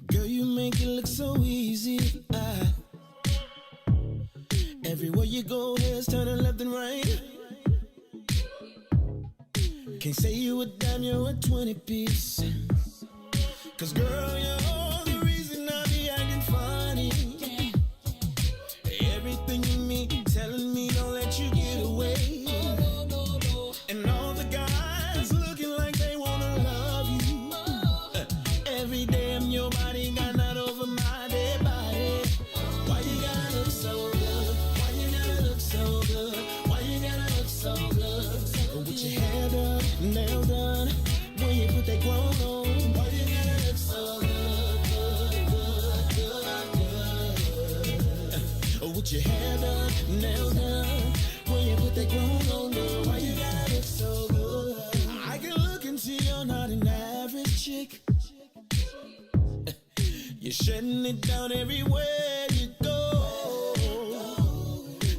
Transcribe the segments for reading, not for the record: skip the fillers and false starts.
Girl, you make it look so easy. Everywhere you go, heads turning left and right. Can't say you a dime, you're a 20-piece. Cause girl, you're the reason I be acting funny. Everything in me telling me don't let you get away. And all the guys looking like they wanna love you. Every day I'm your body, got not over my dead body. Why you gotta look so good? Why you gotta look so good? Why you gotta look so good? With your hair done, nails done, when you put that grown on. Why you gotta look so good, with your hair done, nails done, when you put that grown on. Why you gotta look so good? I can look and see you're not an average chick. You're shutting it down everywhere you go.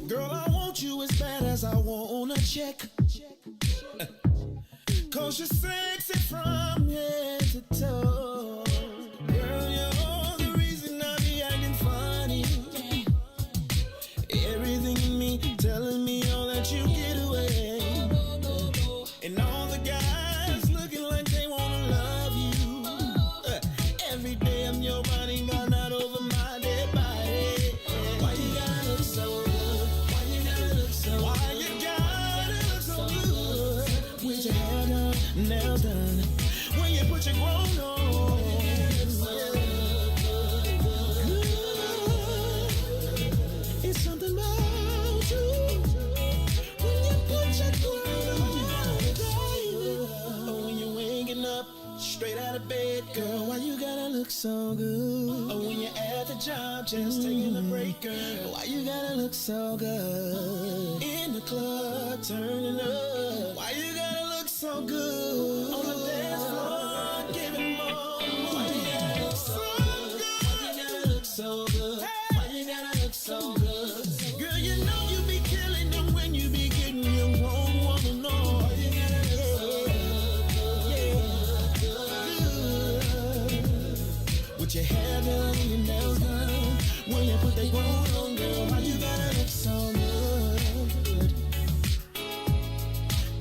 Girl, I want you as bad as I want a check. Cause you're sexy from head to toe. Girl, you're the reason I be acting funny. Everything in me telling me all that you get away. And all the guys looking like they wanna love you. Every day I'm your body, got not over my dead body. Why you gotta look so good? Why you gotta look so good? Why you gotta look so good? With your hair done, nails done, when you put your grown on. It's something about you when you put your grown on. When you're waking up straight out of bed, girl, why you gotta look so good? Or when you're at the job just taking a break, girl, why you gotta look so good? In the club turning up, why you gotta look so good? On the dance floor giving more, why you gotta look so good? Why you gotta look so good? Why you gotta look so good? Girl, you know you be killing them when you be getting your own woman on. Why you gotta look so good? With your hair done, your nails done, when you put that grown on, girl, why you gotta look so good?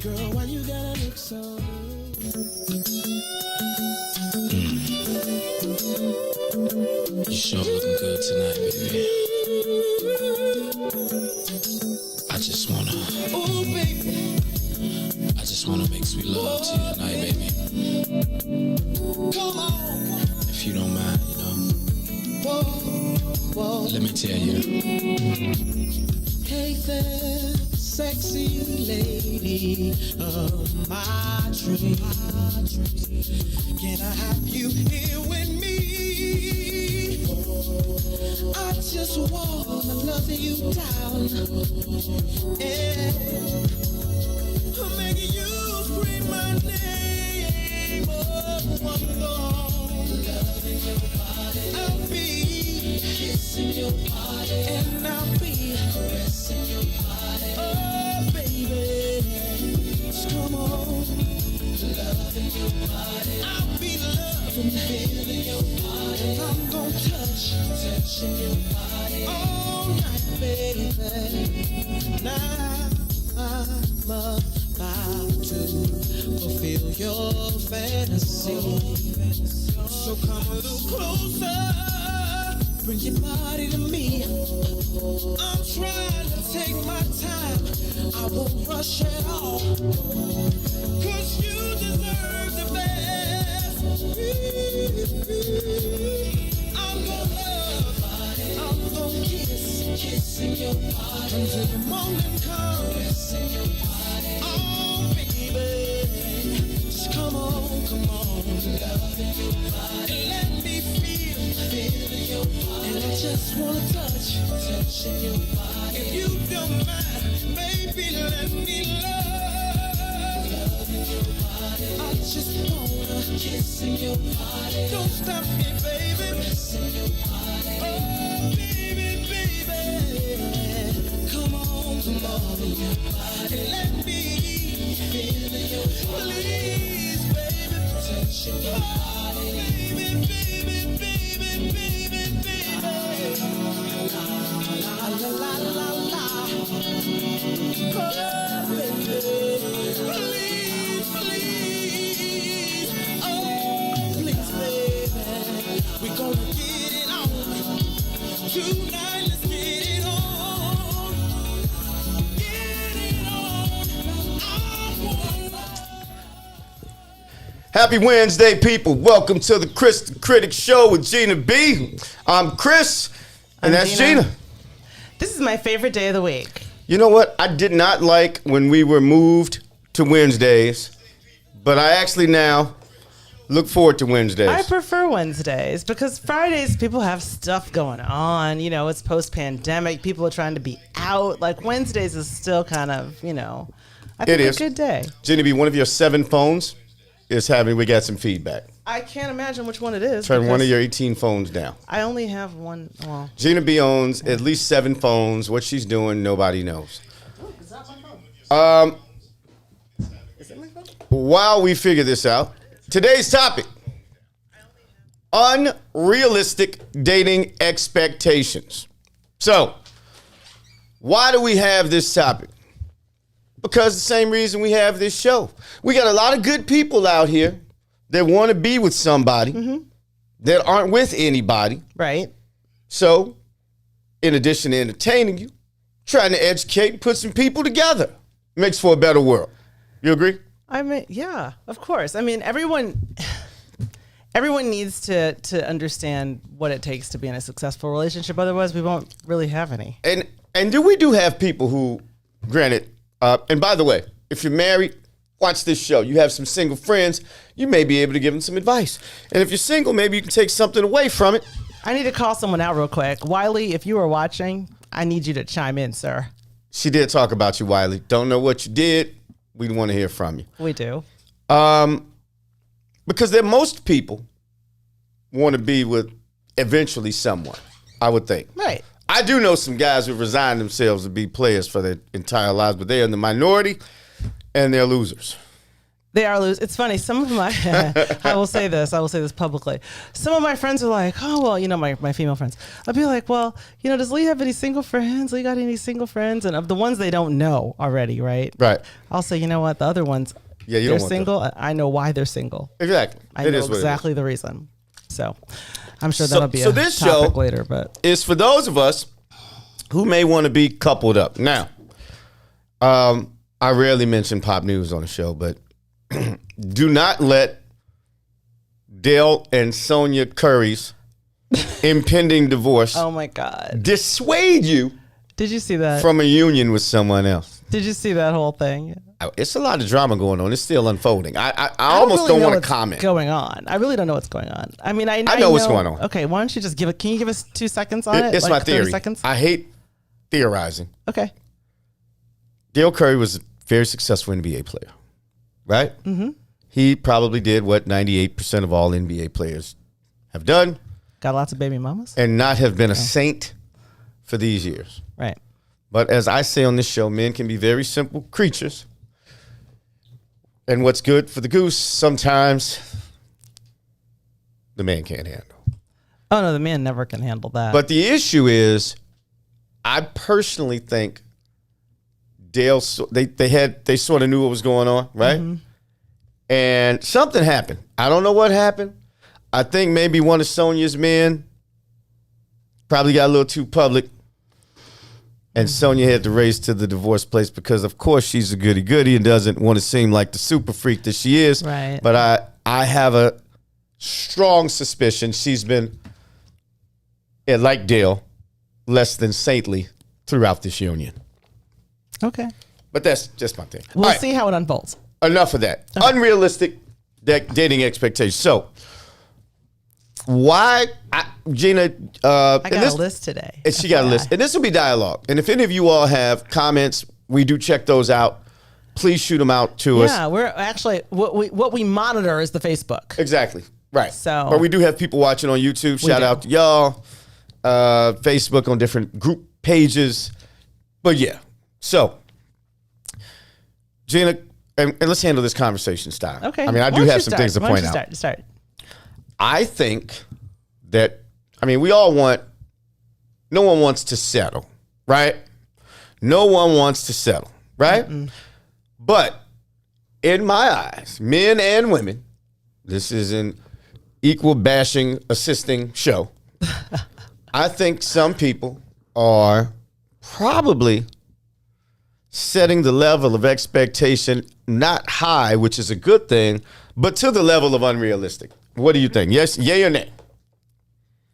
Girl, why you gotta look so good? You sure looking good tonight, baby. I just wanna, Oh, baby, I just wanna make sweet love to you tonight, baby. come on. If you don't mind, you know. Whoa, whoa. Let me tell you. Hey there, sexy lady of my dreams. Can I have you here with me? I just wanna love you down. Yeah. I'm making you scream my name. Oh, loving your body. I'll be kissing your body, and I'll be caressing your body. Oh, baby, just come on. Loving your body. I'll be loving, feeling your body. I'm gonna touching your body all night, baby. Now I'm about to fulfill your fantasy. So come a little closer, bring your body to me. I'm trying to take my time, I won't rush at all, cause you deserve the best. I'm gonna love, I'm gonna kissing your body until the morning comes, caressing your body. Oh baby, just come on, loving your body. Let me feel your body. And I just wanna touching your body. If you don't mind, baby, let me loving your body. I just wanna kissing your body. Don't stop me, baby, kissing your body. Oh, baby, come on, and let me feel your body. Please, baby, touching your body. Baby, Happy Wednesday, people. Welcome to the Kris the Critic show with Gina B. I'm Kris, and that's Gina. This is my favorite day of the week. You know what? I did not like when we were moved to Wednesdays, but I actually now look forward to Wednesdays. I prefer Wednesdays because Fridays people have stuff going on. You know, it's post-pandemic. People are trying to be out. Like Wednesdays is still kind of, I think a good day. Gina B, one of your 7 phones we got some feedback. I can't imagine which one it is. Turn one of your 18 phones down. I only have one. Well, Gina B owns at least 7 phones. What she's doing, nobody knows. oh, is that my phone? Is it my phone? While we figure this out, today's topic: unrealistic dating expectations. So, why do we have this topic? Because the same reason we have this show. We got a lot of good people out here that want to be with somebody that aren't with anybody. Right. So, in addition to entertaining you, trying to educate and put some people together makes for a better world. You agree? I mean, yeah, of course. I mean, everyone needs to understand what it takes to be in a successful relationship. Otherwise, we won't really have any. And we do have people who, granted, and by the way, if you're married, watch this show. You have some single friends, you may be able to give them some advice. And if you're single, maybe you can take something away from it. I need to call someone out real quick. Wiley, if you are watching, I need you to chime in, sir. She did talk about you, Wiley. Don't know what you did. We want to hear from you. We do. Because most people want to be with eventually someone, I would think. Right. I do know some guys who resign themselves to be players for their entire lives, but they're in the minority and they're losers. They are losers. It's funny. Some of my, I will say this publicly. Some of my friends are like, oh, well, my female friends. I'll be like, well, does Lee have any single friends? Lee got any single friends? And of the ones they don't know already, right? Right. I'll say, you know what? The other ones, they're single. I know why they're single. Exactly. I know exactly the reason. So I'm sure that'll be a this topic show later. But it's for those of us who may want to be coupled up. Now, I rarely mention pop news on the show, but do not let Dale and Sonia Curry's impending divorce oh my God, dissuade you. Did you see that? From a union with someone else. Did you see that whole thing? It's a lot of drama going on. It's still unfolding. I almost don't want to comment. Going on. I really don't know what's going on. I mean, I know what's going on. Okay, why don't you just can you give us 2 seconds on it? It's my theory. 30 seconds? I hate theorizing. Okay. Dale Curry was a very successful NBA player, right? Mm-hmm. He probably did what 98% of all NBA players have done. Got lots of baby mamas. And not have been a saint for these years. Right. But as I say on this show, men can be very simple creatures. And what's good for the goose, sometimes the man can't handle. Oh, no, the man never can handle that. But the issue is, I personally think Dale, they sort of knew what was going on, right? Mm-hmm. And something happened. I don't know what happened. I think maybe one of Sonia's men probably got a little too public. And Sonia had to race to the divorce place because, of course, she's a goody-goody and doesn't want to seem like the super freak that she is. Right. But I have a strong suspicion she's been, like Dale, less than saintly throughout this union. Okay. But that's just my thing. We'll see how it unfolds. Enough of that. Okay. Unrealistic dating expectations. So, why, Gina? I got a list today. And she got a list. And this will be dialogue. And if any of you all have comments, we do check those out. Please shoot them out to us. Yeah, we're actually, what we monitor is the Facebook. Exactly. Right. So, but we do have people watching on YouTube. Shout out to y'all. Facebook on different group pages. But yeah. So, Gina, and let's handle this conversation style. Okay. I mean, I do have some things to point out. Start. I think that, we all no one wants to settle, right? No one wants to settle, right? Mm-mm. But in my eyes, men and women, this is an equal bashing, assisting show. I think some people are probably setting the level of expectation not high, which is a good thing, But to the level of unrealistic. What do you think? Yes, yay or nay?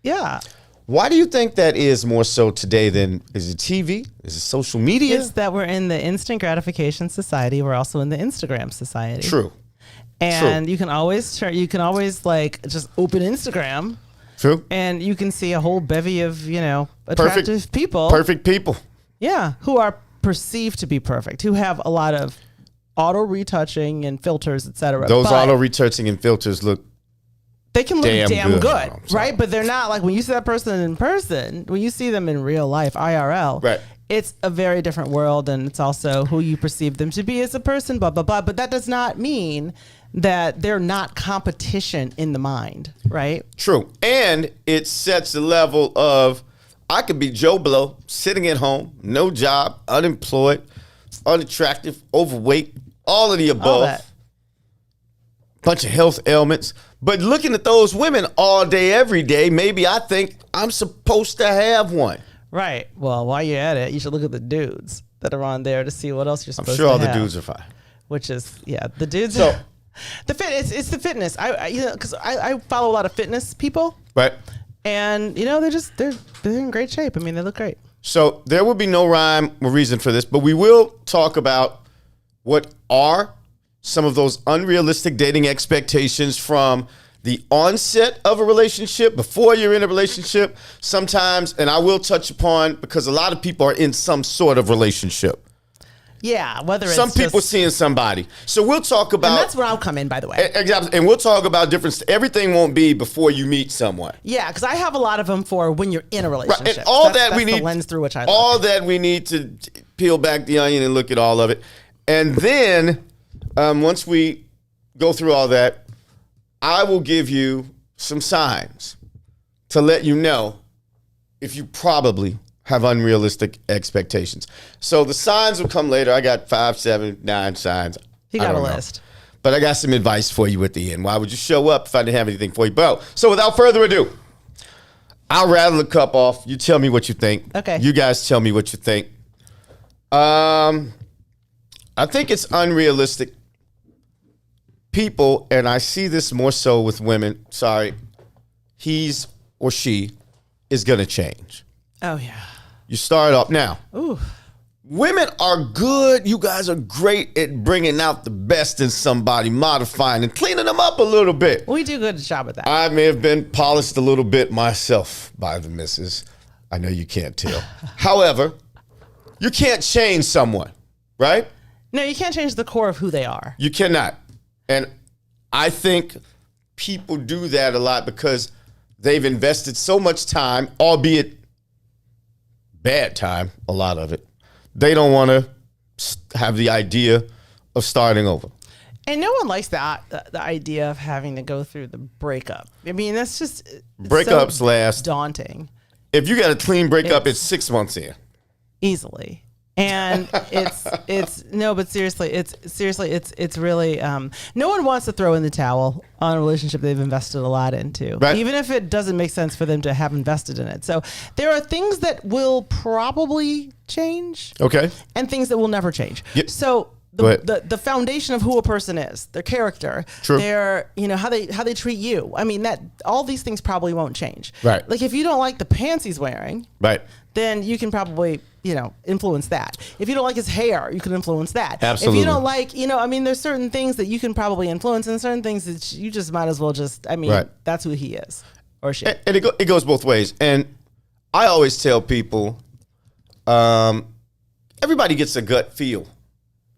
Yeah. Why do you think that is more so today than, is it TV? Is it social media? It's that we're in the instant gratification society. We're also in the Instagram society. True. And you can always like just open Instagram. True. And you can see a whole bevy of, attractive people. Perfect people. Yeah. Who are perceived to be perfect, who have a lot of auto retouching and filters, etc. Those auto retouching and filters look they can look damn good, no, right? But they're not like when you see that person in person, when you see them in real life, IRL, right. It's a very different world, and it's also who you perceive them to be as a person, blah, blah, blah. But that does not mean that they're not competition in the mind, right? True. And it sets the level of, I could be Joe Blow, sitting at home, no job, unemployed, unattractive, overweight, all of the above. All that. Bunch of health ailments. But looking at those women all day, every day, maybe I think I'm supposed to have one. Right. Well, while you're at it, you should look at the dudes that are on there to see what else you're supposed to have. I'm sure all the dudes are fine. Which is, the dudes. So, it's the fitness. Because I follow a lot of fitness people. Right. And, they're in great shape. I mean, they look great. So there will be no rhyme or reason for this, but we will talk about what are some of those unrealistic dating expectations from the onset of a relationship, before you're in a relationship, sometimes, and I will touch upon, because a lot of people are in some sort of relationship. Yeah, whether it's some people seeing somebody. So we'll talk about. And that's where I'll come in, by the way. Exactly. And we'll talk about different. Everything won't be before you meet someone. Yeah, because I have a lot of them for when you're in a relationship. Right. And all that's we need. The lens through which I all look. that we need to peel back the onion and look at all of it. And then once we go through all that, I will give you some signs to let you know if you probably have unrealistic expectations. So the signs will come later. I got 5, 7, 9 signs. He got a list. But I got some advice for you at the end. Why would you show up if I didn't have anything for you? Bro, so without further ado, I'll rattle the cup off. You tell me what you think. Okay. You guys tell me what you think. I think it's unrealistic. People, and I see this more so with women, he's or she is going to change. Oh, yeah. You start off now. Ooh. Women are good. You guys are great at bringing out the best in somebody, modifying and cleaning them up a little bit. We do a good job at that. I may have been polished a little bit myself by the missus. I know you can't tell. However, you can't change someone, right? No, you can't change the core of who they are. You cannot. And I think people do that a lot because they've invested so much time, albeit bad time, a lot of it. They don't want to have the idea of starting over. And no one likes the idea of having to go through the breakup. I mean, that's just Breakups so last. daunting. If you got a clean breakup, it's 6 months in. Easily. And it's no, but seriously, it's really no one wants to throw in the towel on a relationship they've invested a lot into, right. Even if it doesn't make sense for them to have invested in it. So there are things that will probably change, Okay. and things that will never change. Yep. So the foundation of who a person is, their character, True. their how they treat you. I mean, that all these things probably won't change. Right. Like if you don't like the pants he's wearing, Right. then you can probably, influence that. If you don't like his hair, you can influence that. Absolutely. If you don't like, there's certain things that you can probably influence and certain things that you just might as well Right. That's who he is or she. And it goes both ways. And I always tell people, everybody gets a gut feel,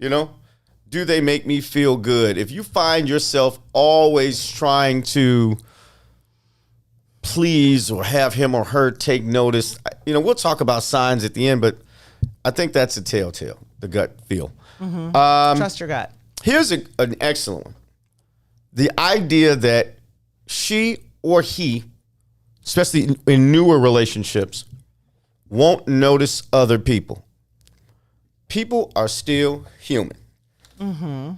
Do they make me feel good? If you find yourself always trying to please or have him or her take notice, we'll talk about signs at the end, but I think that's a telltale, the gut feel. Mm-hmm. Trust your gut. Here's an excellent one. The idea that she or he, especially in newer relationships, won't notice other people. People are still human. Mm-hmm.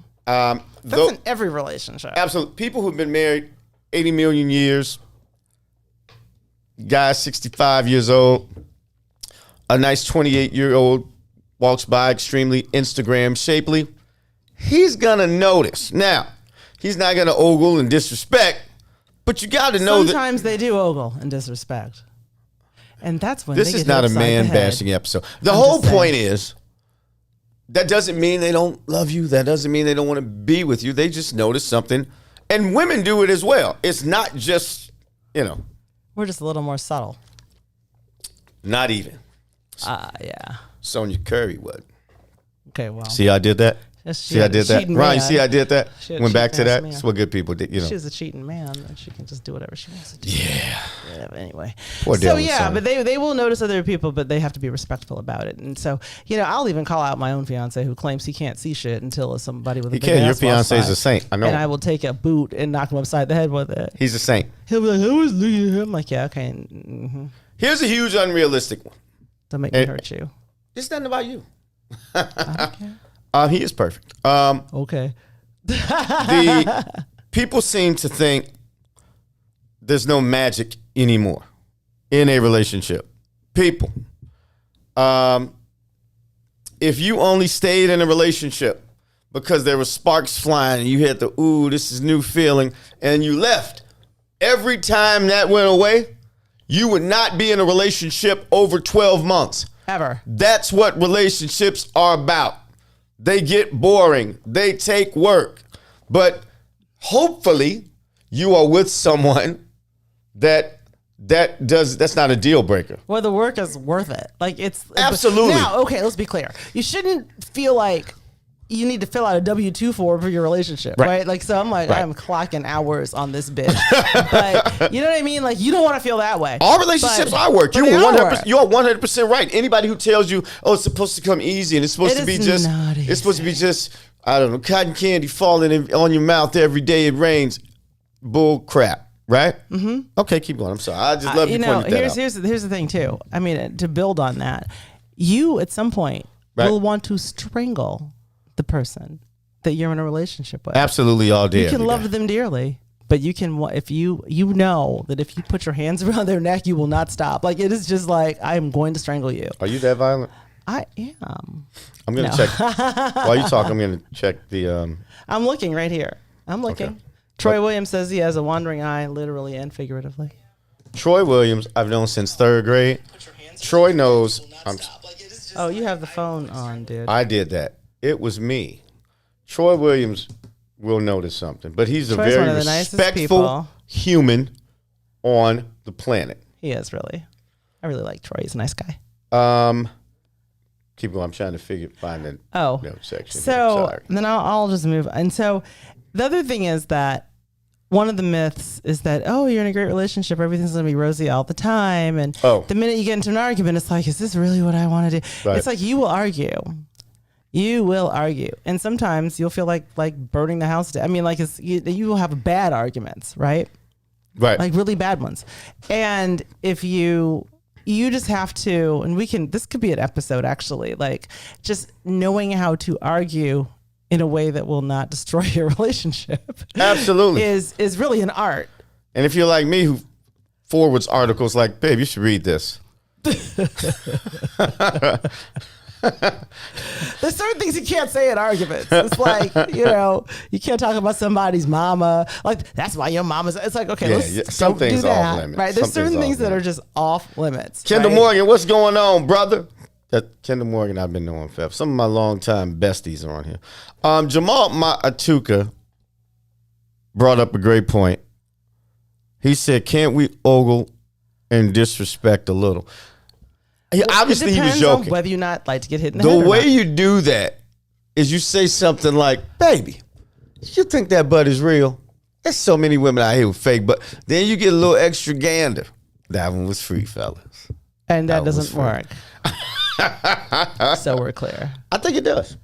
That's in every relationship. Absolutely. People who've been married 80 million years, guy 65 years old, a nice 28-year-old walks by extremely Instagram shapely, he's going to notice. Now, He's not going to ogle and disrespect, but you got to know that Sometimes they do ogle and disrespect. And that's when this they is get not a upside the head. man-bashing episode. The I'm whole just saying. point is that doesn't mean they don't love you. That doesn't mean they don't want to be with you. They just notice something. And women do it as well. It's not just, We're just a little more subtle. not even. Yeah. Sonya Curry would. Okay, well. See how I did that? Yes, See how I did that? cheating Ryan, man. see how I did that? She had Went back to cheating ass that. man. That's what good people did, She's a cheating man, and she can just do whatever she wants to do. Yeah. But anyway. Poor So Dylan yeah, Sonya. but they will notice other people, but they have to be respectful about it. And so, I'll even call out my own fiance who claims he can't see shit until it's somebody with a He big can. Your ass walks fiance is by. a saint. I know. And I will take a boot and knock him upside the head with it. He's a saint. He'll be like, I was looking at him. I'm like, yeah, okay. Here's a huge unrealistic one. Don't make me hurt you. It's nothing about you. I don't care. He is perfect. Okay. The people seem to think there's no magic anymore in a relationship. People, if you only stayed in a relationship because there were sparks flying and you had the ooh, this is new feeling, and you left, every time that went away, you would not be in a relationship over 12 months. Ever. That's what relationships are about. They get boring. They take work. But hopefully you are with someone that's not a deal breaker. Well, the work is worth it. Like it's Absolutely. Now, okay, let's be clear. You shouldn't feel like you need to fill out a W-2 form for your relationship, right? Like, so I'm like, Right. I'm clocking hours on this bitch. But you know what I mean? Like, you don't want to feel that way. All relationships But- are work. but they are work. You're 100% right. Anybody who tells you, oh, it's supposed to come easy and it's supposed It to be is just, not it's supposed to be just, I don't know, cotton candy falling on your mouth every day it rains. Bull crap, right? Mm-hmm. Okay, keep going. I'm sorry. I just love you pointing that out. here's the thing too. I mean, to build on that, you at some point Right. will want to strangle the person that you're in a relationship with. Absolutely all day. You can every love day. them dearly, but you can, if you know that if you put your hands around their neck, you will not stop. Like, it is just like, I am going to strangle you. Are you that violent? I am. I'm going to check. While you talk, I'm going to check the. I'm looking right here. I'm looking. Okay. Troy Williams says he has a wandering eye, literally and figuratively. Troy Williams, I've known since third grade. Troy knows. Oh, you have the phone on, dude. I did that. It was me. Troy Williams will notice something, but he's Troy's a very one of the nicest respectful people. human on the planet. He is really. I really like Troy. He's a nice guy. Keep going. I'm trying to find the Oh, note section. so Sorry. then I'll just move. And so the other thing is that one of the myths is that, oh, you're in a great relationship, everything's going to be rosy all the time. And the minute you get into an argument, it's like, is this really what I want to do? Right. It's like, you will argue. You will argue. And sometimes you'll feel like burning the house down. I mean, like you will have bad arguments, right? Right. Like really bad ones. And if you just have to, and this could be an episode actually, like just knowing how to argue in a way that will not destroy your relationship. Absolutely. is really an art. And if you're like me who forwards articles like, babe, you should read this. There's certain things you can't say in arguments. It's like, you can't talk about somebody's mama. Like, that's why your mama's. It's like, okay, let's some don't do things that. off limits. Right? There's Some certain things things off that are limits. just off limits. Kendall right? Morgan, what's going on, brother? Kendall Morgan, I've been knowing forever. Some of my longtime besties are on here. Jamal Atuka brought up a great point. He said, can't we ogle and disrespect a little? Obviously, he was Depends joking. on whether you not like to get hit in the head The or way not. you do that is you say something like, baby, you think that butt is real? There's so many women out here with fake butt. Then you get a little extra gander. That one was free, fellas. And that was doesn't fun. work. So we're clear. I think it does.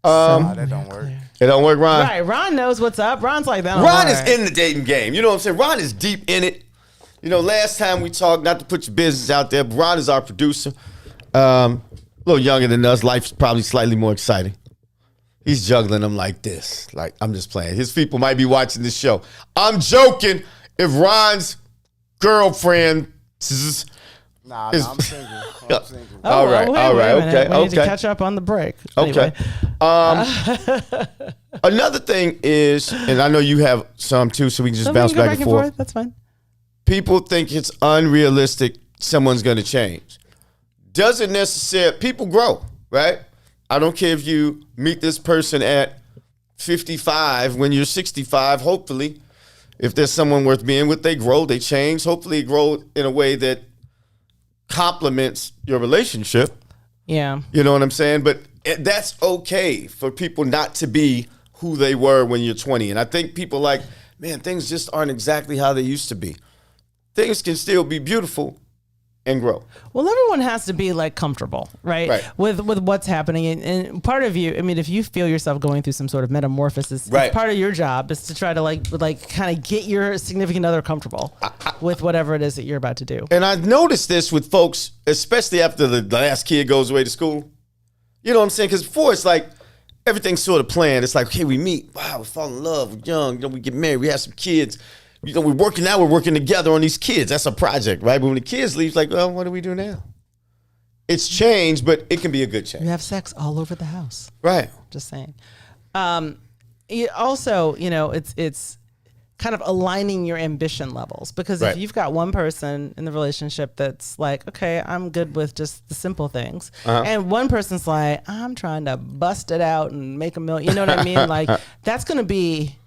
That don't work. It don't work, Ron? Right. Ron knows what's up. Ron's like that. Ron is in the dating game. You know what I'm saying? Ron is deep in it. Last time we talked, not to put your business out there, but Ron is our producer. A little younger than us. Life's probably slightly more exciting. He's juggling them like this. Like, I'm just playing. His people might be watching this show. I'm joking if Ron's girlfriend Nah, is... I'm single. I'm single. All right, wait okay, a minute. We need to okay. catch up on the break. Okay. Anyway. Another thing is, and I know you have some too, so we can just bounce back and forth. That's fine. People think it's unrealistic someone's going to change. Doesn't necessarily, people grow, right? I don't care if you meet this person at 55, when you're 65, hopefully, if there's someone worth being with, they grow, they change. Hopefully grow in a way that complements your relationship. Yeah. You know what I'm saying? But that's okay for people not to be who they were when you're 20. And I think people like, man, things just aren't exactly how they used to be. Things can still be beautiful and grow. Well, everyone has to be like comfortable, right? With what's happening. And part of you, I mean, if you feel yourself going through some sort of metamorphosis, it's part of your job is to try to like kind of get your significant other comfortable with whatever it is that you're about to do. And I've noticed this with folks, especially after the last kid goes away to school. You know what I'm saying? Because before it's like everything's sort of planned. It's like, okay, we meet. Wow, we fall in love. We're young. You know, we get married. We have some kids. You know, we're working together on these kids. That's a project, right? But when the kids leave, it's like, well, what do we do now? It's changed, but it can be a good change. You have sex all over the house. Right. Just saying. Also, you know, it's kind of aligning your ambition levels, because if you've got one person in the relationship that's like, okay, I'm good with just the simple things, and one person's like, I'm trying to bust it out and make $1 million. You know what I mean? Like that's going to be,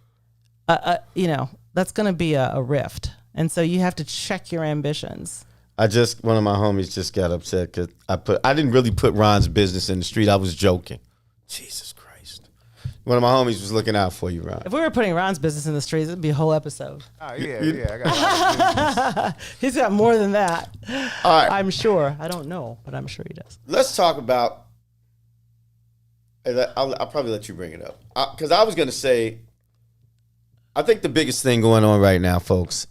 that's going to be a rift. And so you have to check your ambitions. One of my homies just got upset because I didn't really put Ron's business in the street. I was joking. Jesus Christ. One of my homies was looking out for you, Ron. If we were putting Ron's business in the streets, it'd be a whole episode. Oh, yeah. I got a lot of business. He's got more than that. All right. I'm sure. I don't know, but I'm sure he does. Let's talk about, I'll probably let you bring it up. Because I was going to say, I think the biggest thing going on right now, folks,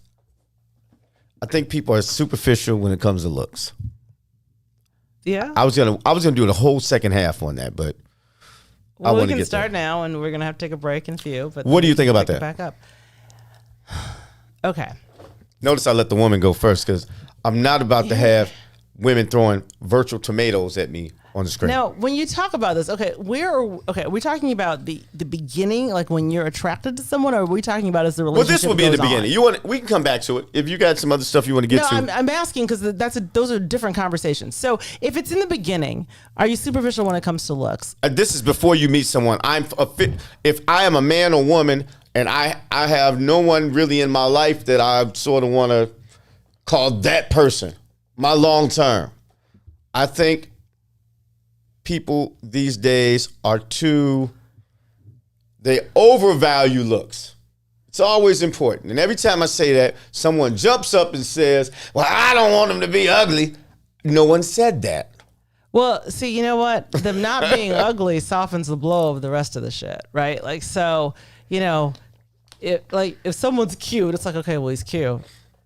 I think people are superficial when it comes to looks. Yeah. I was gonna do the whole second half on that, but well, we can start now, and we're gonna have to take a break in a few. But what do you think about that? Back up. Okay. Notice I let the woman go first because I'm not about to have women throwing virtual tomatoes at me on the screen. Now, when you talk about this, we're talking about the beginning, like when you're attracted to someone, or are we talking about as the relationship? Well, this will be in the beginning. We can come back to it if you got some other stuff you want to get to. I'm asking because those are different conversations. So if it's in the beginning, are you superficial when it comes to looks? This is before you meet someone. If I am a man or woman and I have no one really in my life that I sort of want to call that person my long term, I think people these days they overvalue looks. It's always important. And every time I say that, someone jumps up and says, well, I don't want them to be ugly. No one said that. Well, see, you know what? Them not being ugly softens the blow of the rest of the shit, right? Like, so, you know, if someone's cute, it's like, okay, well, he's cute.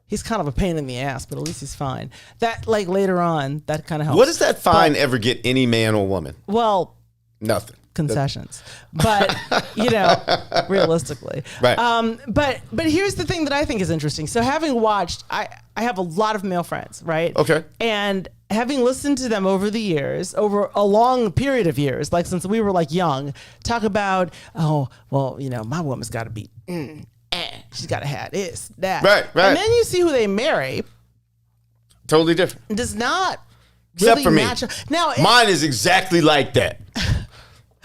He's kind of a pain in the ass, but at least he's fine. That, like, later on, that kind of helps. What does that fine ever get any man or woman? Well, nothing. Concessions. But, you know, realistically. Right. But here's the thing that I think is interesting. So having watched, I have a lot of male friends, right? Okay. And having listened to them over the years, over a long period of years, like since we were like young, talk about, oh, well, you know, my woman's got to be, she's got to have this, that. Right. And then you see who they marry. Totally different. It does not Except really for me. match. Now, mine is exactly like that.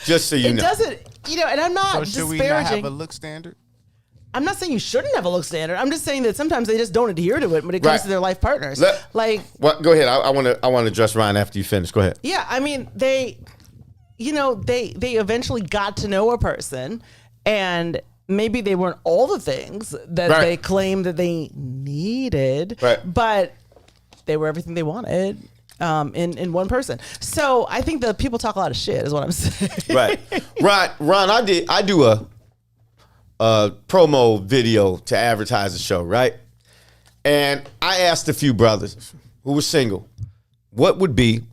Just so you know. It doesn't, you know, and I'm not So should disparaging. we not have a look standard? I'm not saying you shouldn't have a look standard. I'm just saying that sometimes they just don't adhere to it when it comes to their life partners. Go ahead. I want to address Ryan after you finish. Go ahead. Yeah, I mean, they eventually got to know a person, and maybe they weren't all the things that they claimed that they needed, but they were everything they wanted. In one person. So I think that people talk a lot of shit is what I'm saying. Right. Ron, I do a promo video to advertise the show, right? And I asked a few brothers who were single, what would be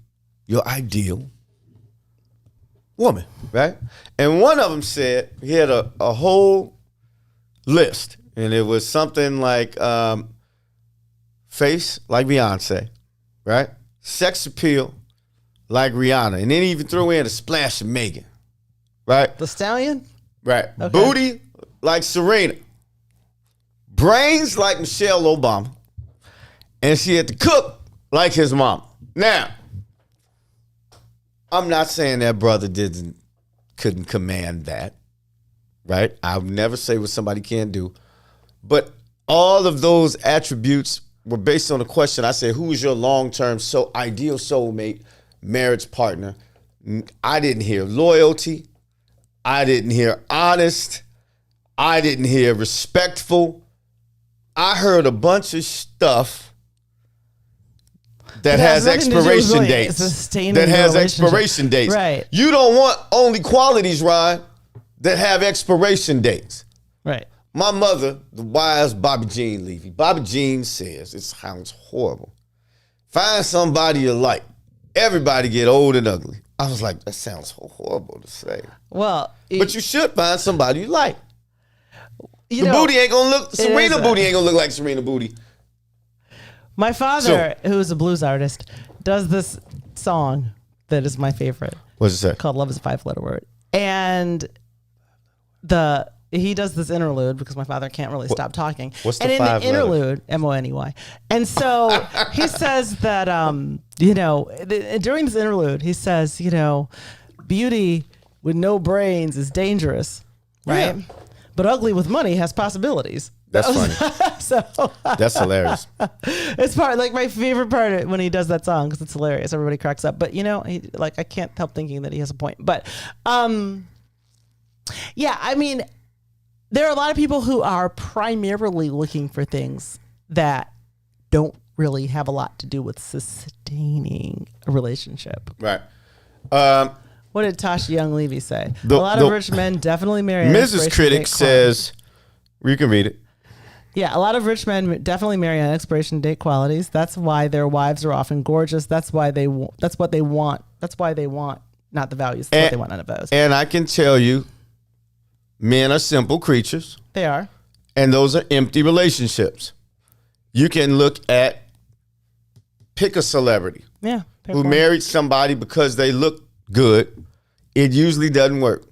your ideal woman, right? And one of them said he had a whole list, and it was something like face like Beyonce, right? Sex appeal like Rihanna. And then he even threw in a splash of Megan. Right? The Stallion? Right. Okay. Booty like Serena. Brains like Michelle Obama. And she had to cook like his mom. Now, I'm not saying that brother couldn't command that. Right? I would never say what somebody can't do. But all of those attributes were based on the question. I said, who is your long-term ideal soulmate, marriage partner? I didn't hear loyalty. I didn't hear honest. I didn't hear respectful. I heard a bunch of stuff that has expiration dates. That has expiration dates. Right. You don't want only qualities, Ryan, that have expiration dates. Right. My mother, the wise Bobby Jean Levy. Bobby Jean says, it sounds horrible. Find somebody you like. Everybody get old and ugly. I was like, that sounds so horrible to say. Well, But you should find somebody you like. You The know, booty ain't gonna look, Serena is booty ain't gonna look like Serena booty. my father, who is a blues artist, does this song that is my favorite What's it say? called "Love Is a 5-Letter Word," and he does this interlude because my father can't really stop talking. What's the and in 5 the interlude, Money, and so he says that during this interlude, he says, beauty with no brains is dangerous, right? Yeah. But ugly with money has possibilities. That's funny. So That's hilarious. it's my favorite part when he does that song because it's hilarious. Everybody cracks up. But I can't help thinking that he has a point. But yeah, I mean, there are a lot of people who are primarily looking for things that don't really have a lot to do with sustaining a relationship. Right. What did Tasha Young Levy say? A lot of rich men definitely marry. Mrs. Critic says, you can read it. Yeah, a lot of rich men definitely marry on expiration date qualities. That's why their wives are often gorgeous. That's why that's what they want. That's why they want, not the values. That's what they want out of those. And I can tell you, men are simple creatures. They are. And those are empty relationships. You can pick a celebrity Yeah. who married somebody because they look good. It usually doesn't work.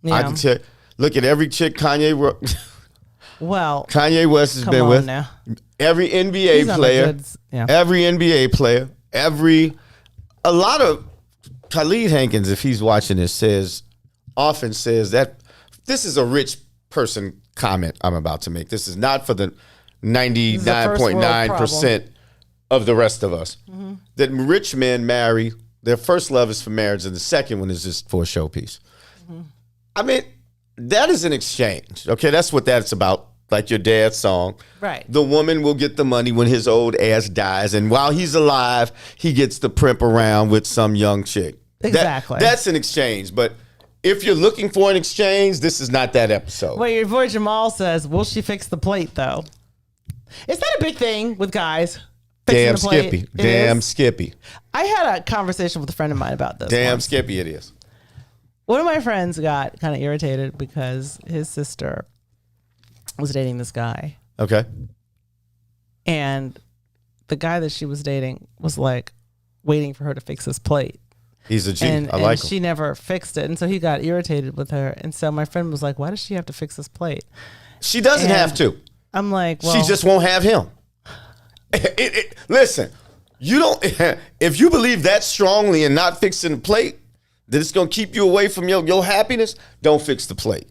Yeah. I can tell. Look at every chick Kanye West has been with. Now. Every NBA player. Every NBA player. A lot of Khalid Hankins, if he's watching this, often says that this is a rich person comment I'm about to make. This is not for the 99.9% of the rest of us. Mm-hmm. That rich men marry, their first love is for marriage, and the second one is just for a showpiece. Mm-hmm. I mean, that is an exchange. Okay, that's what that's about. Like your dad's song. Right. The woman will get the money when his old ass dies, and while he's alive, he gets to primp around with some young chick. Exactly. That's an exchange, but if you're looking for an exchange, this is not that episode. Well, your boy Jamal says, will she fix the plate, though? Is that a big thing with guys? Damn Skippy. Damn Skippy. I had a conversation with a friend of mine about this. Damn Skippy it is. One of my friends got kind of irritated because his sister was dating this guy. Okay. And the guy that she was dating was waiting for her to fix his plate. He's a G. And I like him. she never fixed it. And so he got irritated with her. And so my friend was like, why does she have to fix this plate? She doesn't have to. I'm like, well. She just won't have him. Listen, you don't. If you believe that strongly and not fixing the plate, that it's going to keep you away from your happiness, don't fix the plate.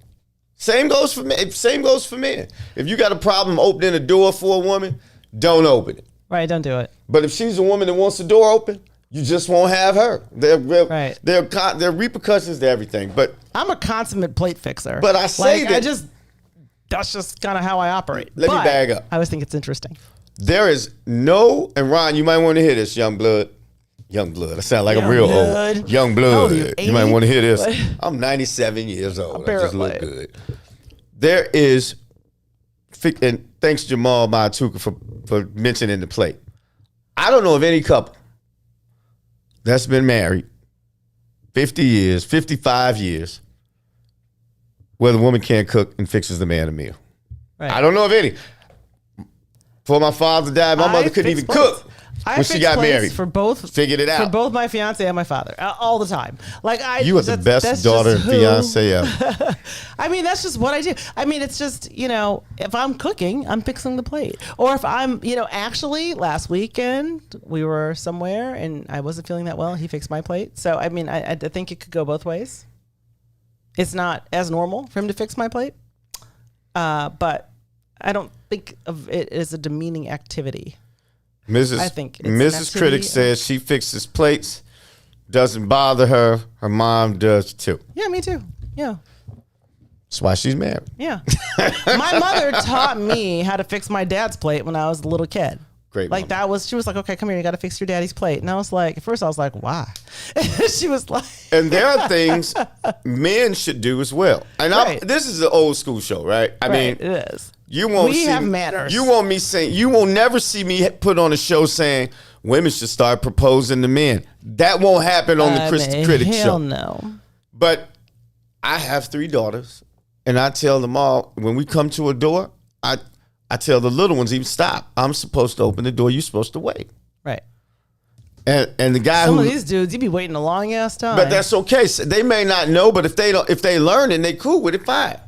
Same goes for men. Same goes for men. If you got a problem opening a door for a woman, don't open it. Right, don't do it. But if she's a woman that wants the door open, you just won't have her. There are repercussions to everything. But I'm a consummate plate fixer. But I say that's just kind of how I operate. Let me bag up. I always think it's interesting. There is no, and Ron, you might want to hear this, young blood. Young blood. I sound like I'm real old. Young blood. You might want to hear this. I'm 97 years old. I just look good. There is, and thanks Jamal Matuka for mentioning the plate. I don't know of any couple that's been married 50 years, 55 years, where the woman can't cook and fixes the man a meal. Right. I don't know of any. Before my father died, my mother couldn't even cook. I when she fix got plates married. for both. Figured it for out. both my fiance and my father all the time. Like You are the best daughter and fiance ever. I mean, that's just what I do. I mean, it's just, if I'm cooking, I'm fixing the plate. Or if I'm, actually last weekend we were somewhere and I wasn't feeling that well. He fixed my plate. So, I mean, I think it could go both ways. It's not as normal for him to fix my plate. But I don't think of it as a demeaning activity. I think it's Mrs. Critic says she fixes plates, doesn't bother her. Her mom does too. Yeah, me too. Yeah. That's why she's married. Yeah. My mother taught me how to fix my dad's plate when I was a little kid. Great. Like mama. she was like, okay, come here, you got to fix your daddy's plate. And I was like, at first I was like, why? She was like, And there are things men should do as well. And Right. this is an old school show, right? I mean, it is. you won't We see have manners. You won't me saying you will never see me put on a show saying women should start proposing to men. That won't happen on the Kris the Critic hell show. no. But I have 3 daughters, and I tell them all when we come to a door, I tell the little ones even stop. I'm supposed to open the door. You're supposed to wait. Right. And the guy Some who of these dudes, you be waiting a long ass time. But that's okay. So they may not know, but if they learn and they cool with it, fine.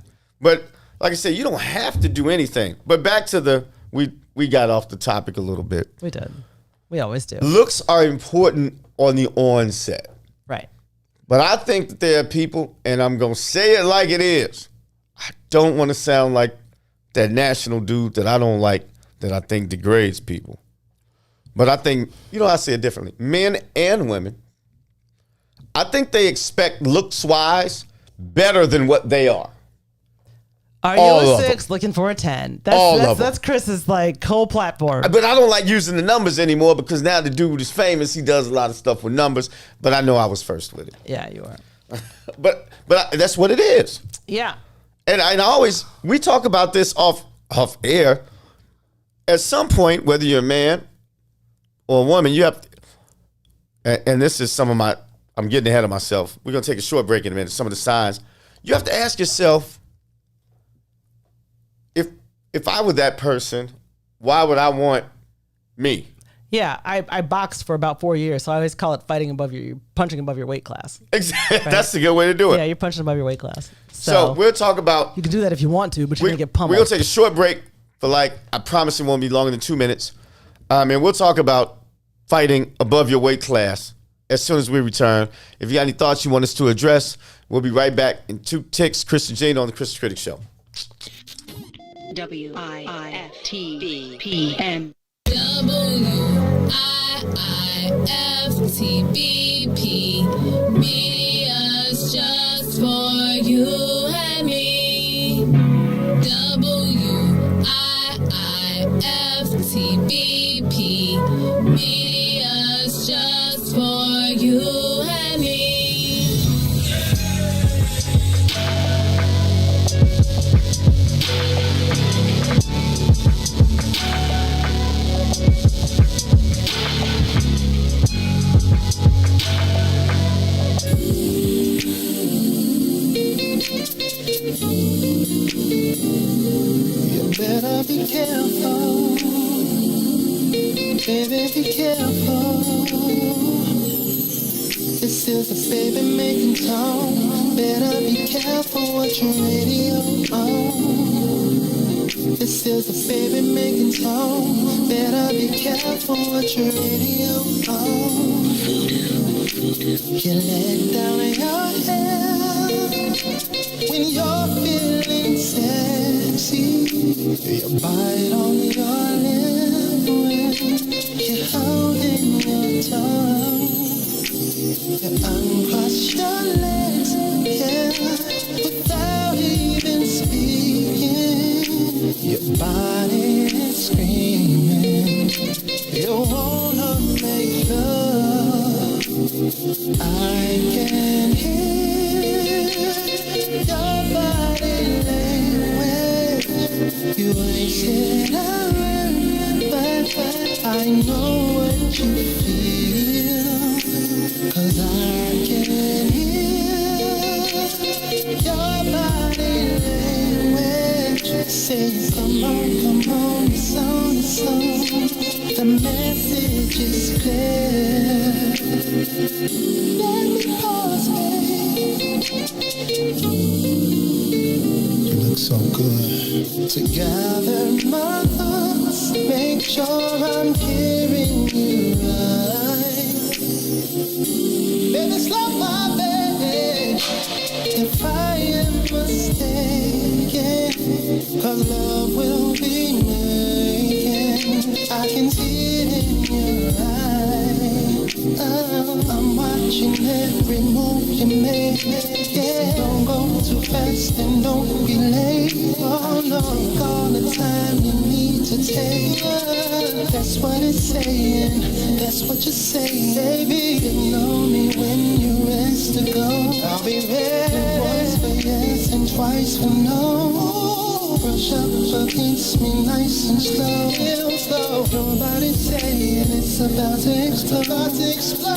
But like I said, you don't have to do anything. But back to we got off the topic a little bit. We did. We always do. Looks are important on the onset. Right. But I think that there are people, and I'm going to say it like it is. I don't want to sound like that national dude that I don't like, that I think degrades people. But I think, I say it differently. Men and women, I think they expect looks-wise better than what they are. Are All you of a 6 looking for a 10? All of them. That's Chris's whole platform. But I don't like using the numbers anymore because now the dude is famous. He does a lot of stuff with numbers. But I know I was first with it. Yeah, you are. But that's what it is. Yeah. And I always, we talk about this off air. At some point, whether you're a man or a woman, you have to, and this is some of I'm getting ahead of myself. We're going to take a short break in a minute. Some of the signs. You have to ask yourself, if I were that person, why would I want me? Yeah, I boxed for about 4 years, so I always call it punching above your weight class. Exactly. That's a good way to do it. Yeah, you're punching above your weight class. So we'll talk about. You can do that if you want to, but you're going to get pummeled. We're going to take a short break for I promise it won't be longer than 2 minutes. And we'll talk about fighting above your weight class as soon as we return. If you got any thoughts you want us to address, we'll be right back in 2 ticks. Kris and Jane on the Kris the Critic Show. WIIFTBP. WIIFTBP. Media's just for you and me. WIIFTBP. Media's just for you and me. You better be careful, baby, be careful. This is a baby making tone. Better be careful what your radio on. This is a baby making tone. Better be careful what your radio on. You let down your head when you're feeling sexy. You bite on your lip when you're holding your tongue. You uncross your legs, yeah, without even speaking. Your body is screaming. You wanna make love. I can hear your body language. You ain't said I run, but I know what you feel. 'Cause I can hear your body language. Say, come on, it's on, it's on. The message is clear. Let me pause, babe. You look so good. To gather my thoughts, make sure I'm hearing you right. Baby, slow my baby. If I am mistaken, 'cause love will be making. I can see it in your eyes. Oh, I'm watching every move you make. Yeah, don't go too fast and don't be late. Oh no, take all the time you need to take. That's what it's saying. That's what you're saying, baby. You know me when you're ready to go. I'll be ready once for yes and twice for no. Brush up against me nice and slow, real slow. Nobody saying it's about to explode. About to explode.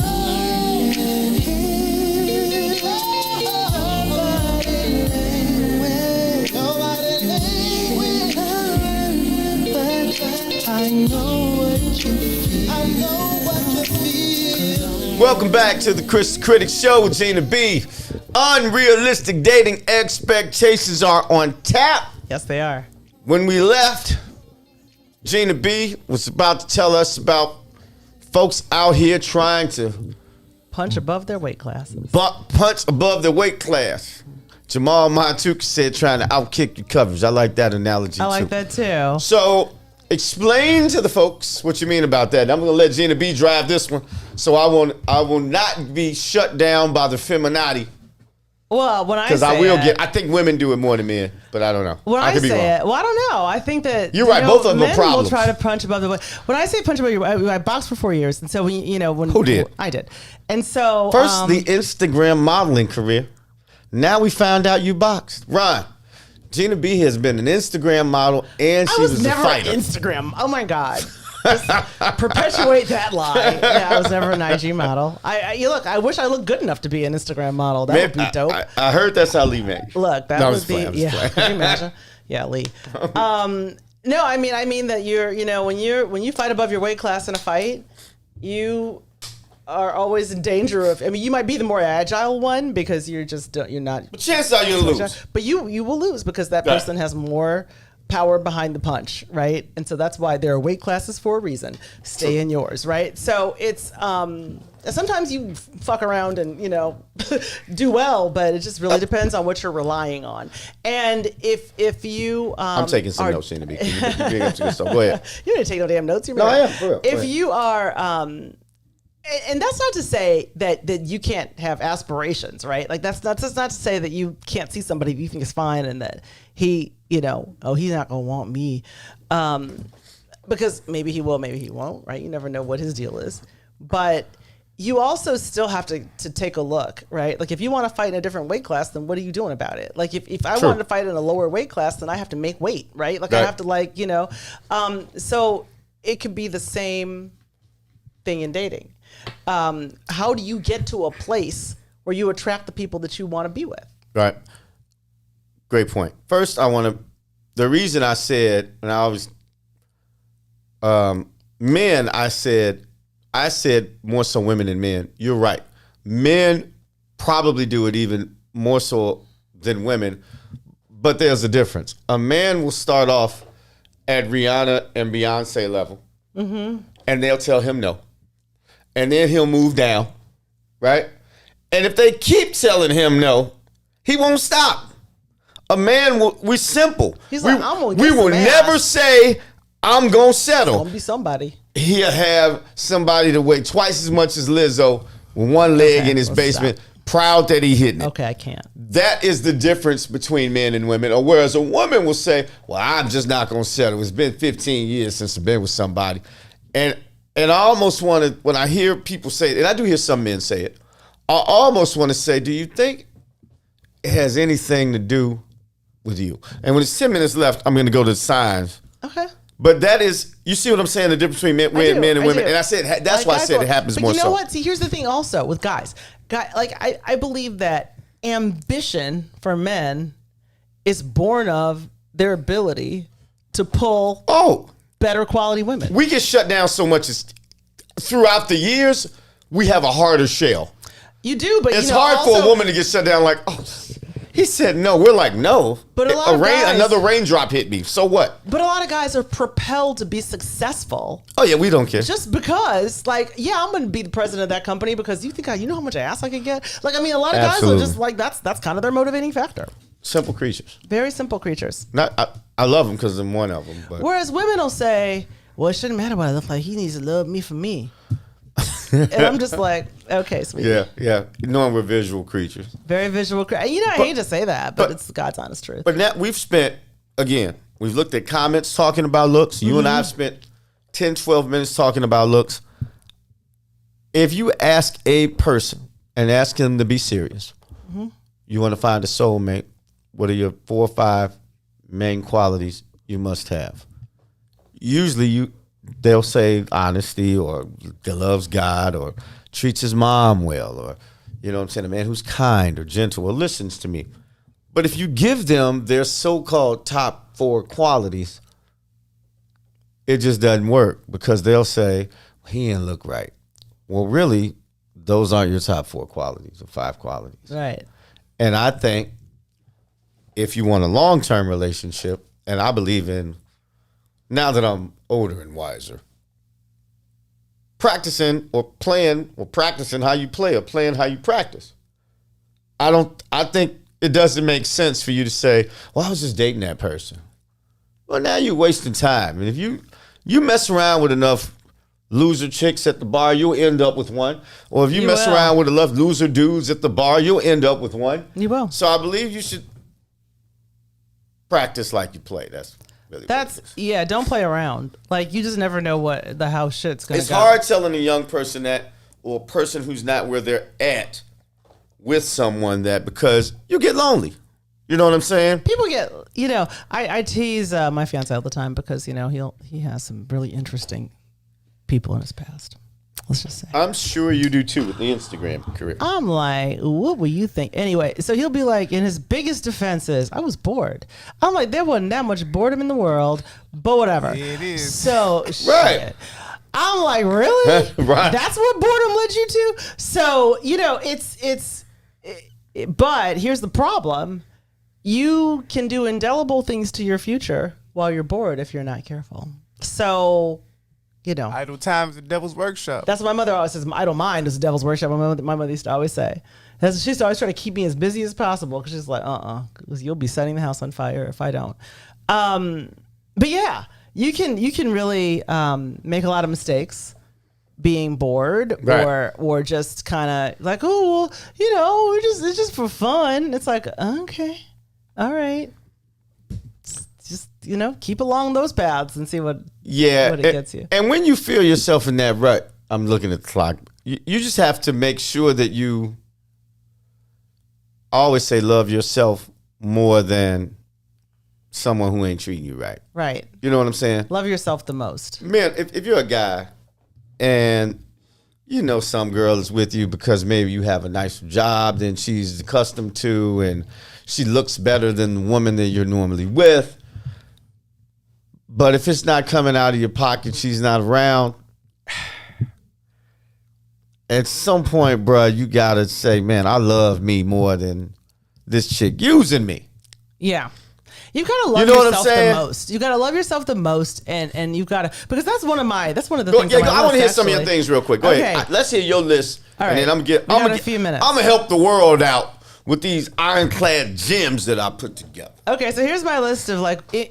And here, nobody lay with, nobody lay with. But I know what you feel. I know what you feel. Welcome back to the Kris the Critic Show with Gina B. Unrealistic dating expectations are on tap. Yes, they are. When we left, Gina B was about to tell us about folks out here trying to Punch above their weight classes. punch above their weight class. Jamal Montuka said trying to outkick your coverage. I like that analogy too. I like that too. So explain to the folks what you mean about that. I'm going to let Gina B drive this one, so I will not be shut down by the feminazi. Well, when I Because say I will it, get. I think women do it more than men, but I don't know. When I could be say wrong. it, well, I don't know. I think that You're right, both of them are men problems. will try to punch above the weight. When I say punch above your, I boxed for 4 years, and so when Who did? I did, and so First, the Instagram modeling career. Now we found out you boxed. Ron, Gina B has been an Instagram model, and she I was a never fighter. Instagram. Oh my god. Just perpetuate that lie. Yeah, I was never an IG model. I wish I looked good enough to be an Instagram model. That would be dope. I heard that's how Lee met you. Look, that No, I'm would just be playing, I'm just yeah. playing. Can you imagine? Yeah, Lee. No, I mean that you're when you fight above your weight class in a fight, you are always in danger of. I mean, you might be the more agile one because you're not. But chances are you'll lose. But you will lose because that Yeah. person has more power behind the punch, right? And so that's why there are weight classes for a reason. Stay in yours, right? So it's sometimes you fuck around and do well, but it just really depends on what you're relying on. And if you I'm taking some notes, Gina B. You bring up some good stuff. Go ahead. You didn't take no damn notes. No, I am, for real. Go If ahead. you are, and that's not to say that you can't have aspirations, right? Like that's not to say that you can't see somebody you think is fine and that he, he's not gonna want me, because maybe he will, maybe he won't, right? You never know what his deal is, but you also still have to take a look, right? Like if you want to fight in a different weight class, then what are you doing about it? Like if I True. wanted to fight in a lower weight class, then I have to make weight, right? Like I Right. have to so it could be the same thing in dating. How do you get to a place where you attract the people that you want to be with? Right. Great point. First, the reason I said, and I always, men, I said more so women than men. You're right. Men probably do it even more so than women, but there's a difference. A man will start off at Rihanna and Beyonce level, and they'll tell him no. And then he'll move down, right? And if they keep telling him no, he won't stop. A man we're simple. He's like, I'm gonna we get will some never ass. say, I'm gonna settle. Gonna be somebody. He'll have somebody to weigh twice as much as Lizzo with one leg Okay, in his let's basement, proud that he hitting it. Okay, I can't. That is the difference between men and women. Or whereas a woman will say, well, I'm just not gonna settle. It's been 15 years since I've been with somebody. And I almost want to, when I hear people say it, and I do hear some men say it, I almost want to say, do you think it has anything to do with you? And when it's 10 minutes left, I'm going to go to the signs. Okay. But that is, you see what I'm saying, the difference between men and women. And I said, that's why I said it happens but more you know so. what? See, here's the thing also with guys. I believe that ambition for men is born of their ability to pull Oh, better quality women. We get shut down so much throughout the years. We have a harder shell. You do, but It's you know, hard also, for a woman to get shut down like, oh, he said no. We're like, no. But a lot of guys- another raindrop hit me. So what? But a lot of guys are propelled to be successful Oh, yeah, we don't care. just because, like, yeah, I'm going to be the president of that company because you know how much ass I could get? Like, I mean, a lot of guys Absolutely. are just like, that's kind of their motivating factor. Simple creatures. Very simple creatures. I love them because I'm one of them. But Whereas women will say, well, it shouldn't matter what I look like. He needs to love me for me. And I'm just like, okay, sweetie. yeah. Knowing we're visual creatures. Very visual. You know, I hate to say that, but it's God's honest truth. But now we've looked at comments talking about looks. You and I have spent 10, 12 minutes talking about looks. If you ask a person and ask them to be serious, you want to find a soulmate, what are your 4 or 5 main qualities you must have? Usually they'll say honesty or loves God or treats his mom well or, you know what I'm saying, a man who's kind or gentle or listens to me. But if you give them their so-called top 4 qualities, it just doesn't work because they'll say, he didn't look right. Well, really, those aren't your top 4 qualities or 5 qualities. Right. And I think if you want a long-term relationship, and I believe in, now that I'm older and wiser, practicing how you play or playing how you practice. I think it doesn't make sense for you to say, well, I was just dating that person. Well, now you're wasting time. And if you mess around with enough loser chicks at the bar, you'll end up with one. Or if you mess will. around with enough loser dudes at the bar, you'll end up with one. You will. So I believe you should practice like you play. That's really what it is. Yeah, don't play around. Like, you just never know how shit's going to It's go. hard telling a young person that, or a person who's not where they're at with someone that, because you get lonely. You know what I'm saying? People get, you know, I tease my fiance all the time because, you know, he has some really interesting people in his past. Let's just say. I'm sure you do too with the Instagram career. I'm like, what will you think? Anyway, so he'll be like, in his biggest defenses, I was bored. I'm like, there wasn't that much boredom in the world, but whatever. It is. So, Right. shit. I'm like, really? Right. That's what boredom led you to? So, you know, but here's the problem. You can do indelible things to your future while you're bored if you're not careful. So, you know. Idle time is the devil's workshop. That's what my mother always says. I don't mind. It's the devil's workshop. My mother used to always say. She used to always try to keep me as busy as possible because she's like, because you'll be setting the house on fire if I don't. But yeah, you can really make a lot of mistakes being bored, Right. or just kind of like, oh, well, you know, it's just for fun. It's like, okay, all right. Just, you know, keep along those paths and see what it gets you. And when you feel yourself in that rut, I'm looking at the clock. You just have to make sure that you, I always say, love yourself more than someone who ain't treating you right. Right. You know what I'm saying? Love yourself the most. Man, if you're a guy and you know some girl is with you because maybe you have a nicer job than she's accustomed to and she looks better than the woman that you're normally with, but if it's not coming out of your pocket, she's not around, at some point, bro, you gotta say, man, I love me more than this chick using me. Yeah. You gotta love You know what I'm yourself saying? the most. You gotta love yourself the most, and you gotta, because that's one of the Go, things. yeah, on my I want to hear list, some of your actually. things real quick. Go Okay. ahead. Let's hear your list, All and then right. I'm We got a few minutes. I'm gonna help the world out with these ironclad gems that I put together. Okay, so here's my list of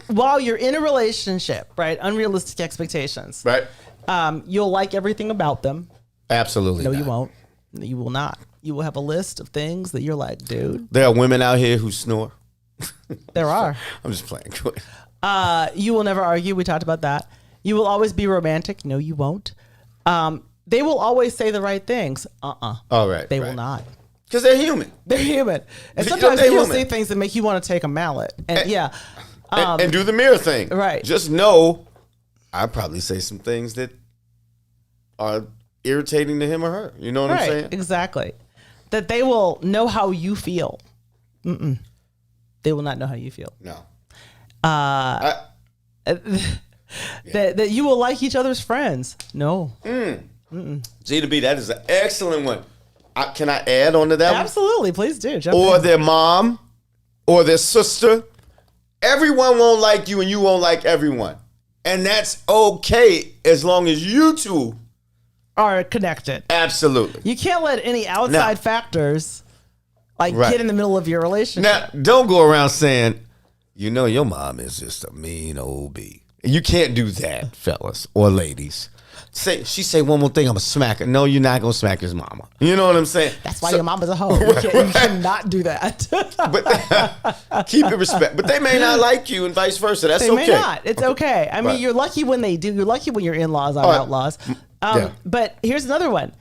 while you're in a relationship, right? Unrealistic expectations. Right? You'll like everything about them. Absolutely. No, not. you won't. You will not. You will have a list of things that you're like, dude. There are women out here who snore. There are. I'm just playing. Go ahead. You will never argue. We talked about that. You will always be romantic. No, you won't. They will always say the right things. All right. They right. will not. Because they're human. They're human. And You know, sometimes they're people human. say things that make you want to take a mallet. And yeah. And do the mirror thing. Right. Just know I probably say some things that are irritating to him or her. You know what I'm Right. saying? Exactly. That they will know how you feel. They will not know how you feel. No. that you will like each other's friends. No. Gina B, that is an excellent one. Can I add on to that one? Absolutely. Please do. Jump Or in. their mom or their sister. Everyone won't like you and you won't like everyone. And that's okay as long as you two are connected. Absolutely. You can't let any outside factors get in the middle of your relationship. Now, don't go around saying, your mom is just a mean old bee. You can't do that, fellas or ladies. She say one more thing, I'm going to smack her. No, you're not going to smack his mama. You know what I'm saying? That's why your mama's a hoe. You cannot do that. But keep it respect. But they may not like you and vice versa. That's okay. They may not. It's okay. I mean, you're lucky when they do. You're lucky when your in-laws are outlaws. But here's another one.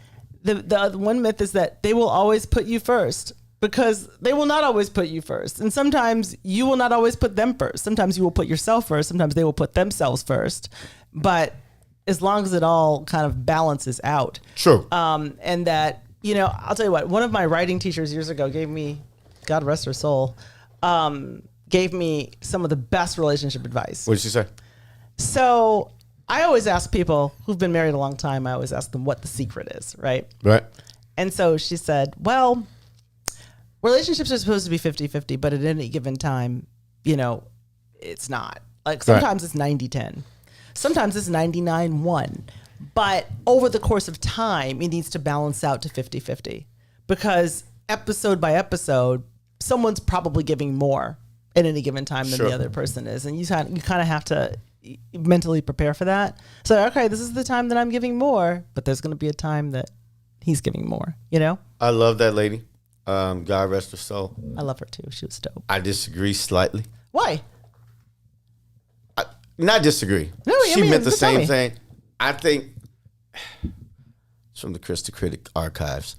The one myth is that they will always put you first, because they will not always put you first. And sometimes you will not always put them first. Sometimes you will put yourself first. Sometimes they will put themselves first. But as long as it all kind of balances out. True. And that, I'll tell you what, one of my writing teachers years ago gave me, God rest her soul, gave me some of the best relationship advice. What did she say? So I always ask people who've been married a long time, I always ask them what the secret is, right? Right. And so she said, well, relationships are supposed to be 50-50, but at any given time, it's not. Like sometimes it's 90-10. Sometimes it's 99-1. But over the course of time, it needs to balance out to 50-50. Because episode by episode, someone's probably giving more at any given time than the other person is. And you kind of have to mentally prepare for that. So, okay, this is the time that I'm giving more, but there's going to be a time that he's giving more, I love that lady. God rest her soul. I love her too. She was dope. I disagree slightly. Why? Not disagree. No, she meant the same thing. I think it's from the Kris the Critic archives.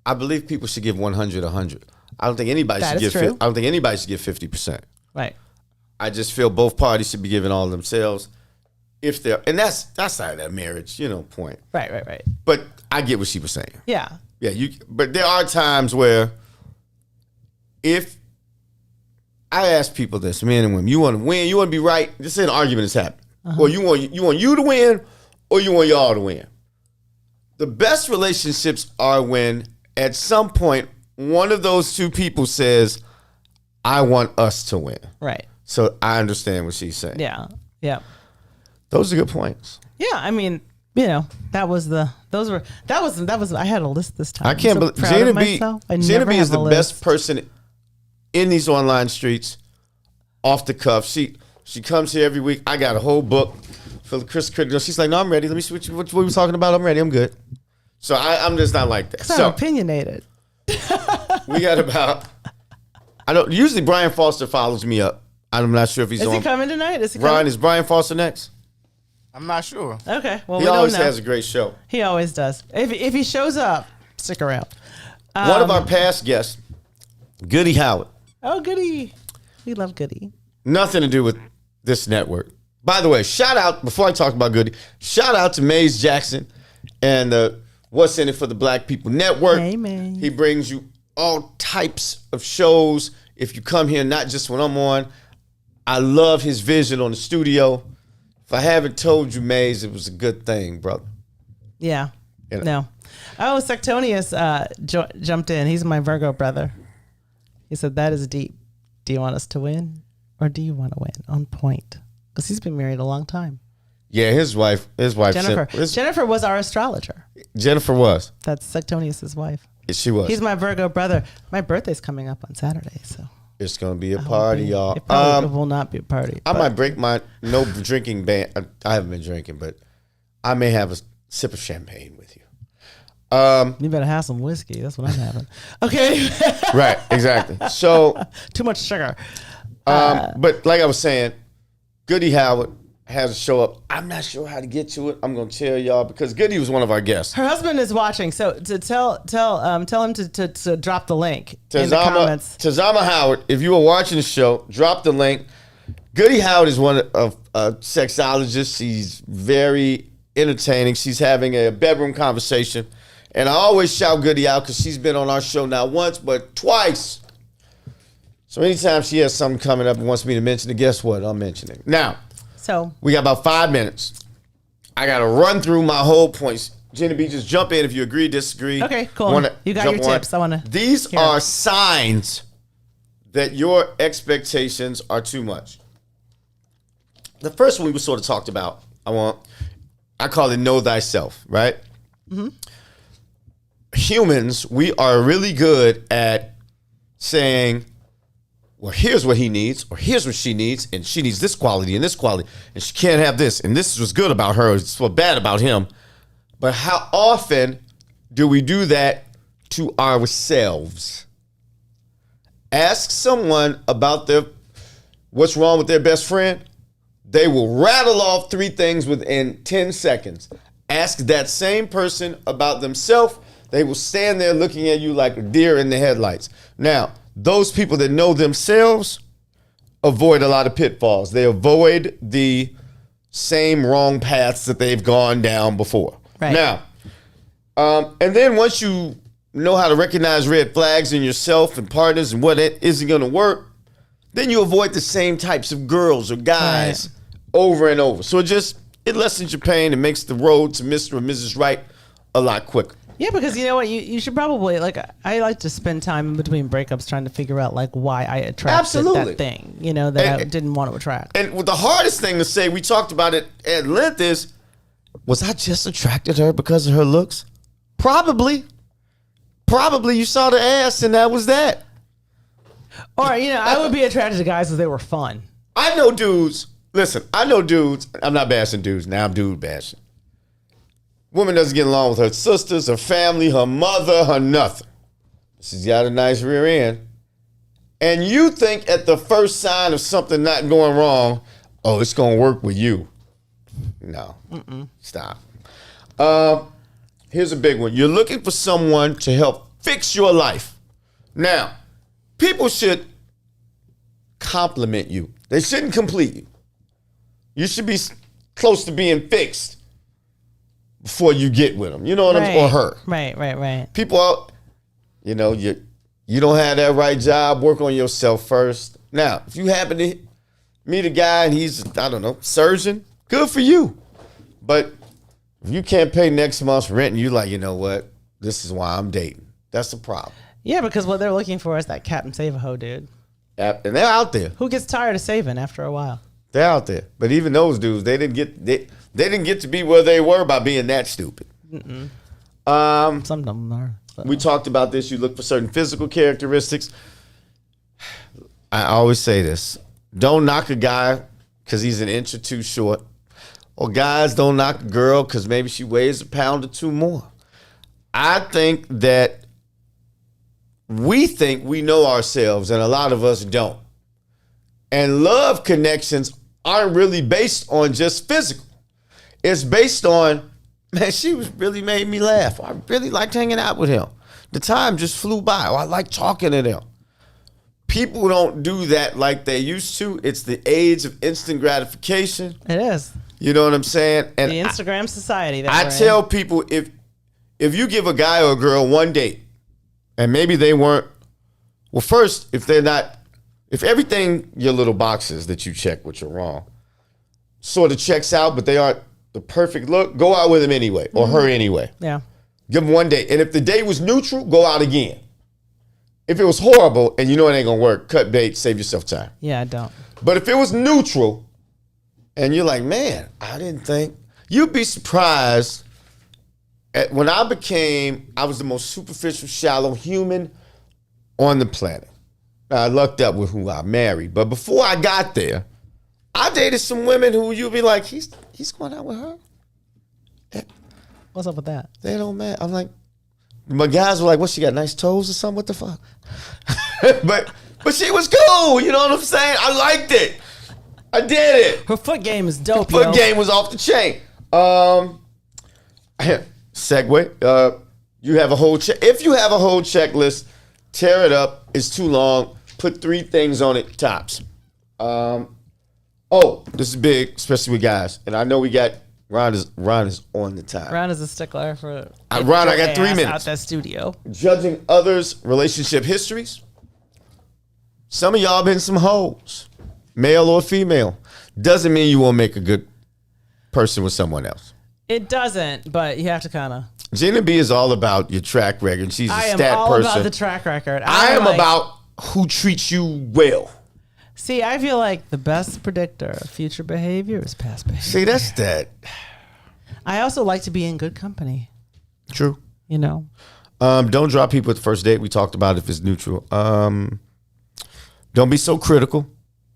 I believe people should give 100. I don't think anybody should give. I don't think anybody should give 50%. Right. I just feel both parties should be giving all of themselves, if they're, and that's outside of that marriage, point. Right. But I get what she was saying. Yeah. Yeah. But there are times where, if I ask people this, men and women, you want to win, you want to be right. Just say an argument is happening, or you want you to win, or you want y'all to win. The best relationships are when at some point one of those two people says, "I want us to win." Right. So I understand what she's saying. Yeah. Those are good points. Yeah. I mean, that was I had a list this time. I can't believe Gina B. Gina B is the best person in these online streets, off the cuff. She comes here every week. I got a whole book for the Kris Critic. She's like, no, I'm ready. Let me see what we were talking about. I'm ready. I'm good. So I'm just not like that. So opinionated. We got about, usually Brian Foster follows me up. I'm not sure if he's on. Is he coming tonight? Is Brian Foster next? I'm not sure. Okay. Well, he always has a great show. He always does. If he shows up, stick around. One of our past guests, Goody Howard. Oh, Goody. We love Goody. Nothing to do with this network. By the way, shout out, before I talk about Goody, shout out to Maze Jackson and What's in It for the Black People Network. Hey, Maze. He brings you all types of shows. If you come here, not just when I'm on, I love his vision on the studio. If I haven't told you, Maze, it was a good thing, brother. Yeah. No. Oh, Sectonius jumped in. He's my Virgo brother. He said, that is deep. Do you want us to win or do you want to win? On point. Because he's been married a long time. Yeah, his wife. Jennifer. Jennifer was our astrologer. Jennifer was. That's Sectonius' wife. She was. He's my Virgo brother. My birthday's coming up on Saturday, so. It's going to be a party, y'all. It probably will not be a party. I might break my no drinking ban. I haven't been drinking, but I may have a sip of champagne with you. You better have some whiskey. That's what I'm having. Okay. Right, exactly. So too much sugar. But like I was saying, Goody Howard has a show up. I'm not sure how to get to it. I'm going to tell y'all because Goody was one of our guests. Her husband is watching, so to tell him to drop the link in the comments. Tazama Howard, if you are watching the show, drop the link. Goody Howard is one of a sexologist. She's very entertaining. She's having a bedroom conversation. And I always shout Goody out because she's been on our show not once, but twice. So anytime she has something coming up and wants me to mention it, guess what? I'm mentioning. Now, So we got about 5 minutes. I got to run through my whole points. Gina B, just jump in if you agree, disagree. Okay, cool. You got your tips. I want to. These are signs that your expectations are too much. The first one we sort of talked about, I call it know thyself, right? Mm-hmm. Humans, we are really good at saying, well, here's what he needs, or here's what she needs, and she needs this quality and this quality, and she can't have this, and this is what's good about her, it's what's bad about him. But how often do we do that to ourselves? Ask someone about what's wrong with their best friend. They will rattle off 3 things within 10 seconds. Ask that same person about themselves. They will stand there looking at you like a deer in the headlights. Now, those people that know themselves avoid a lot of pitfalls. They avoid the same wrong paths that they've gone down before. Right. Now, and then once you know how to recognize red flags in yourself and partners and what isn't going to work, then you avoid the same types of girls or guys over and over. So it lessens your pain and makes the road to Mr. or Mrs. Right a lot quicker. Yeah, because you know what, you should probably I like to spend time in between breakups trying to figure out why I attracted that thing, that I didn't want to attract. And the hardest thing to say, we talked about it at length, is, was I just attracted to her because of her looks? Probably you saw the ass and that was that. Or, I would be attracted to guys if they were fun. I know dudes. Listen, I'm not bashing dudes. Now I'm dude bashing. Woman doesn't get along with her sisters, her family, her mother, her nothing. She's got a nice rear end. And you think at the first sign of something not going wrong, oh, it's going to work with you. No. Stop. Here's a big one. You're looking for someone to help fix your life. Now, people should compliment you. They shouldn't complete you. You should be close to being fixed before you get with them. You know what I'm saying? Or her. Right. People out, you don't have that right job, work on yourself first. Now, if you happen to meet a guy and he's, surgeon, good for you. But if you can't pay next month's rent and you like, you know what, this is why I'm dating. That's the problem. Yeah, because what they're looking for is that Captain Save-A-Ho dude. And they're out there. Who gets tired of saving after a while? They're out there. But even those dudes, they didn't get to be where they were by being that stupid. Some of them are. We talked about this. You look for certain physical characteristics. I always say this. Don't knock a guy because he's an inch or two short. Or guys, don't knock a girl because maybe she weighs a pound or two more. I think that we think we know ourselves, and a lot of us don't. And love connections aren't really based on just physical. It's based on, man, she really made me laugh. I really liked hanging out with him. The time just flew by. I like talking to them. People don't do that like they used to. It's the age of instant gratification. It is. You know what I'm saying? And the Instagram society. I tell people, if you give a guy or a girl one date, and maybe they weren't, well, first, if everything, your little boxes that you check, which are wrong, sort of checks out, but they aren't the perfect look, go out with him anyway, or her anyway. Yeah. Give them one date. And if the date was neutral, go out again. If it was horrible and you know it ain't going to work, cut bait, save yourself time. Yeah, I don't. But if it was neutral and you're like, man, I didn't think, you'd be surprised. When I was the most superficial, shallow human on the planet. I lucked up with who I married. But before I got there, I dated some women who you'd be like, he's going out with her? What's up with that? They don't matter. I'm like, my guys were like, what, she got nice toes or something? What the fuck? but she was cool. You know what I'm saying? I liked it. I did it. Her foot game is dope, Her foot game was off the chain. Segue. You have a whole if you have a whole checklist, tear it up. It's too long. Put 3 things on it, tops. This is big, especially with guys. And I know we got Ron is on the time. Ron is a stickler for Ron, I got 3 minutes. Out that studio. Judging others' relationship histories. Some of y'all been some hoes, male or female. doesn't mean you won't make a good person with someone else. It doesn't, but you have to kind of. Gina B is all about your track record. She's a I am stat all person. about the track record. I am like, about who treats you well. See, I feel like the best predictor of future behavior is past behavior. See, that's that. I also like to be in good company. True. You know. Don't drop people at the first date. We talked about if it's neutral. Don't be so critical.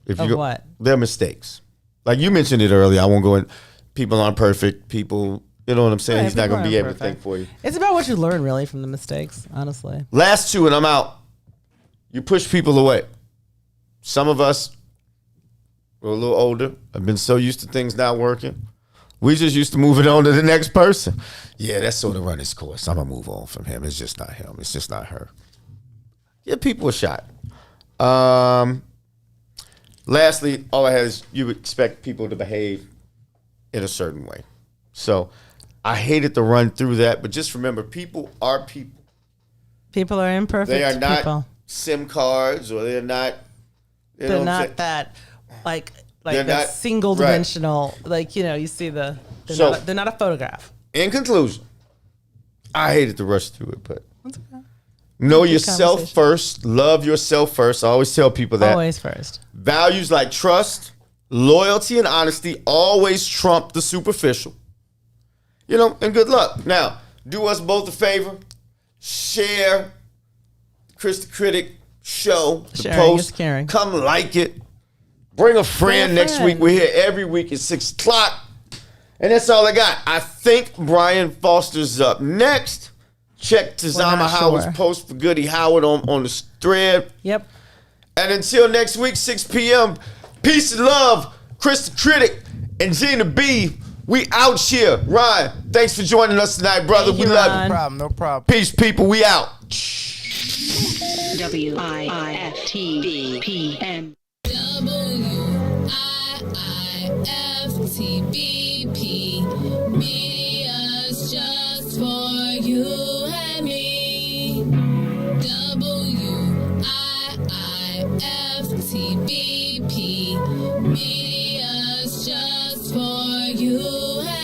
If Of what? They're mistakes. Like you mentioned it earlier. I won't go in. People aren't perfect. People, you know what I'm saying? Right, He's not people going to be aren't able to think perfect. for you. It's about what you learn, really, from the mistakes, honestly. Last two, and I'm out. You push people away. Some of us, we're a little older. I've been so used to things not working. We just used to moving on to the next person. Yeah, that's sort of run its course. I'm going to move on from him. It's just not him. It's just not her. Give people a shot. Lastly, all I had is you would expect people to behave in a certain way. So I hated to run through that, but just remember, people are people. People are imperfect. They are not people. SIM cards, or they're not. They're not that, like They're that not- single right. dimensional. Like, you know, you see the. They're, So- they're not a photograph. In conclusion, I hated to rush through it, but That's okay. know Good yourself conversation. first. Love yourself first. I always tell people that. Always first. Values like trust, loyalty, and honesty always trump the superficial. You know, and good luck. Now, do us both a favor. Share Kris the Critic show, the Sharing post. is caring. Come like it. Bring a friend next friend. week. We're here every week at 6 o'clock. And that's all I got. I think Brian Foster's up next. Check Tazama not Howard's sure. post for Goody Howard on the thread. Yep. And until next week, 6 p.m., peace and love, Kris the Critic and Gina B. We out here. Ryan, thanks for joining us tonight, brother. Thank We you, love Ron. you. No problem. No problem. Peace, people. We out. WIIFTBP. WIIFTBP. Media's just for you and me. WIIFTBP. Media's just for you and me.